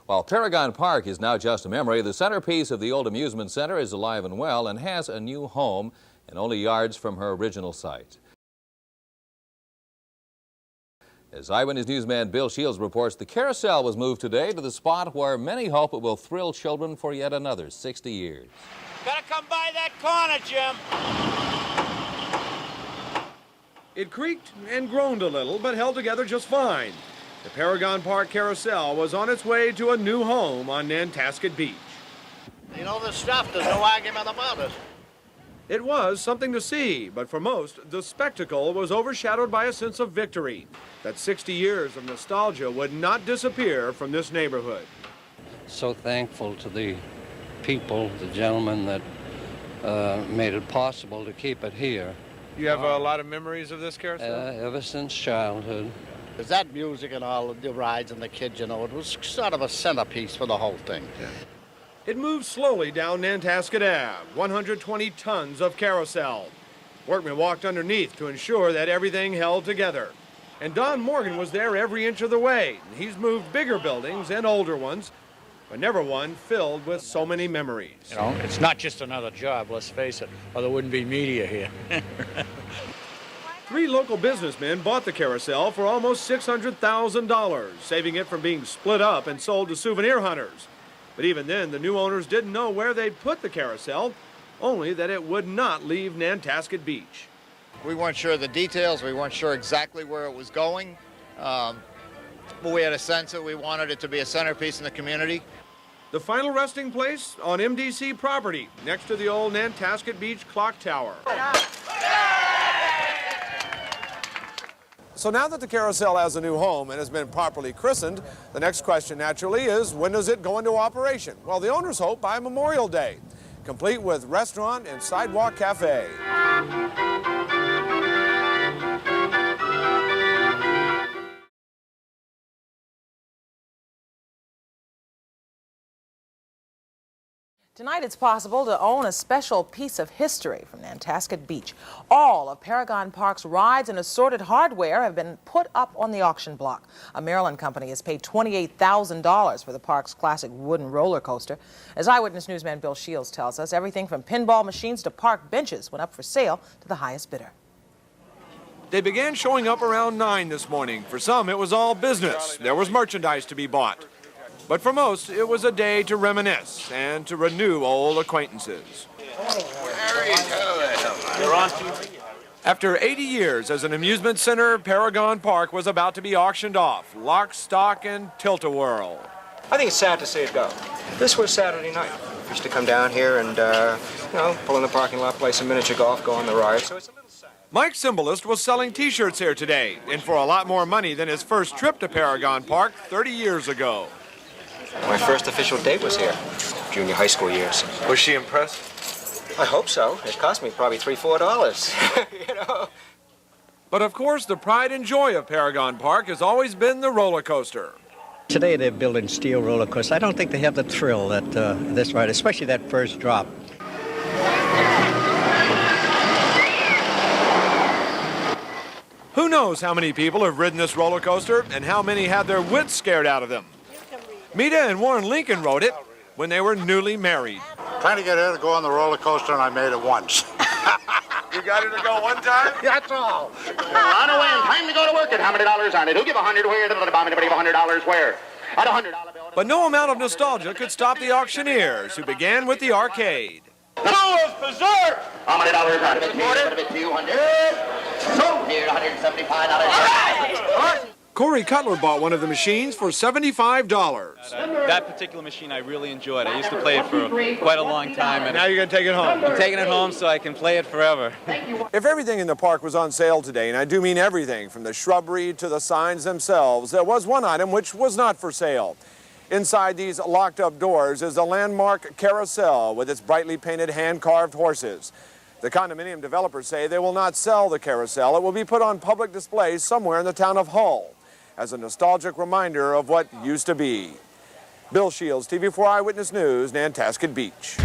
While Paragon Park is now just a memory, the centerpiece of the old amusement center is alive and well and has a new home and only yards from her original site. As Eyewitness Newsman Bill Shields reports, the Carousel was moved today to the spot where many hope it will thrill children for yet another 60 years. Gotta come by that corner, Jim. It creaked and groaned a little, but held together just fine. The Paragon Park Carousel was on its way to a new home on Nantasket Beach. You know the stuff, there's no argument about it. It was something to see, but for most, the spectacle was overshadowed by a sense of victory. That 60 years of nostalgia would not disappear from this neighborhood. So thankful to the people, the gentlemen that made it possible to keep it here. You have a lot of memories of this carousel? Ever since childhood. There's that music and all the rides and the kids, you know, it was sort of a centerpiece for the whole thing. Yeah. It moved slowly down Nantasket Ave, 120 tons of carousel. Workmen walked underneath to ensure that everything held together. And Don Morgan was there every inch of the way. He's moved bigger buildings and older ones, but never one filled with so many memories. You know, it's not just another job, let's face it, or there wouldn't be media here. 3 local businessmen bought the carousel for almost $600,000, saving it from being split up and sold to souvenir hunters. But even then, the new owners didn't know where they'd put the carousel, only that it would not leave Nantasket Beach. We weren't sure of the details, we weren't sure exactly where it was going, but we had a sense that we wanted it to be a centerpiece in the community. The final resting place on MDC property, next to the old Nantasket Beach clock tower. So now that the carousel has a new home and has been properly christened, the next question naturally is, when does it go into operation? Well, the owners hope by Memorial Day, complete with restaurant and sidewalk cafe. Tonight it's possible to own a special piece of history from Nantasket Beach. All of Paragon Park's rides and assorted hardware have been put up on the auction block. A Maryland company has paid $28,000 for the park's classic wooden roller coaster. As Eyewitness Newsman Bill Shields tells us, everything from pinball machines to park benches went up for sale to the highest bidder. They began showing up around 9 this morning. For some, it was all business. There was merchandise to be bought. But for most, it was a day to reminisce and to renew old acquaintances. After 80 years as an amusement center, Paragon Park was about to be auctioned off, lock, stock, and tilt-a-whirl. I think it's sad to see it go. This was Saturday night. We used to come down here and, pull in the parking lot, play some miniature golf, go on the ride, so it's a little sad. Mike Symbolist was selling T-shirts here today, and for a lot more money than his first trip to Paragon Park 30 years ago. My first official date was here, junior high school years. Was she impressed? I hope so. It cost me probably $3-4, you know. But of course, the pride and joy of Paragon Park has always been the roller coaster. Today they're building steel roller coasters. I don't think they have the thrill that this ride, especially that first drop. Who knows how many people have ridden this roller coaster and how many had their wits scared out of them. Mita and Warren Lincoln rode it when they were newly married. Trying to get her to go on the roller coaster, and I made it once. You got her to go one time? That's all. On away and time to go to work at how many dollars on it? Who give $100 where? Anybody give $100 where? At $100 bill. But no amount of nostalgia could stop the auctioneers, who began with the arcade. Noah's Berserk! How many dollars on it? 200. So here, $175. All right! Corey Cutler bought one of the machines for $75. That particular machine I really enjoyed. I used to play it for quite a long time. And now you're going to take it home. I'm taking it home so I can play it forever. If everything in the park was on sale today, and I do mean everything from the shrubbery to the signs themselves, there was one item which was not for sale. Inside these locked-up doors is a landmark carousel with its brightly painted hand-carved horses. The condominium developers say they will not sell the carousel. It will be put on public display somewhere in the town of Hull as a nostalgic reminder of what used to be. Bill Shields, TV4 Eyewitness News, Nantasket Beach.